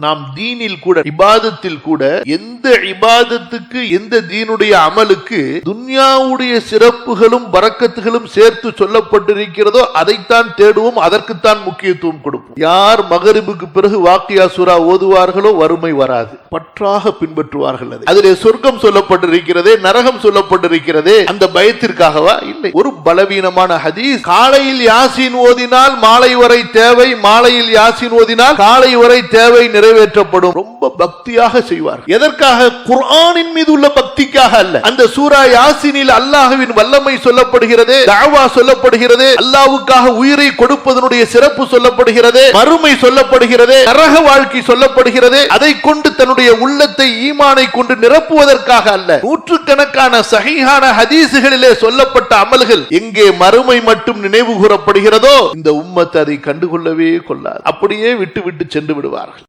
நாம் தீனில் கூட இபாதத்தில் கூட எந்த இபாதத்துக்கு எந்த தீனுடைய அமலுக்கு துன்யாவுடைய சிறப்புகளும் பரக்கத்துகளும் சேர்த்து சொல்லப்பட்டிருக்கிறதோ அதைத்தான் தேடுவோம், அதற்குத்தான் முக்கியத்துவம் கொடுப்போம். யார் மகரிபுக்கு பிறகு வாக்கியா சூரா ஓதுவார்களோ வறுமை வராது, பற்றாக பின்பற்றுவார்கள். அதிலே சொர்க்கம் சொல்லப்பட்டிருக்கிறதே, நரகம் சொல்லப்பட்டிருக்கிறதே, அந்த பயத்திற்காகவா? இல்லை. ஒரு பலவீனமான ஹதீஸ். காலையில் யாசீன் ஓதினால் மாலை வரை தேவை, மாலையில் யாசீன் ஓதினால் காலை வரை தேவை நிறைவேற்றப்படும். ரொம்ப பக்தியாக செய்வார். எதற்காக? குர்ஆனின் மீது உள்ள பக்திக்காக அல்ல. அந்த சூரா யாசீனில் அல்லாஹ்வின் வல்லமை சொல்லப்படுகிறது, தஅவா சொல்லப்படுகிறது, அல்லாஹ்வுக்காக உயிரை கொடுப்பதனுடைய சிறப்பு சொல்லப்படுகிறது, மறுமை சொல்லப்படுகிறது, நரக வாழ்க்கை சொல்லப்படுகிறது. அதை கொண்டு தன்னுடைய உள்ளத்தை ஈமானை கொண்டு நிரப்புவதற்காக அல்ல. நூற்றுக்கணக்கான சஹீஹான ஹதீசுகளிலே சொல்லப்பட்ட அமல்கள் எங்கே மறுமை மட்டும் நினைவு கூறப்படுகிறதோ இந்த உம்மத் அதை கண்டுகொள்ளவே கொள்ளாது. அப்படியே விட்டு விட்டு சென்று விடுவார்கள்.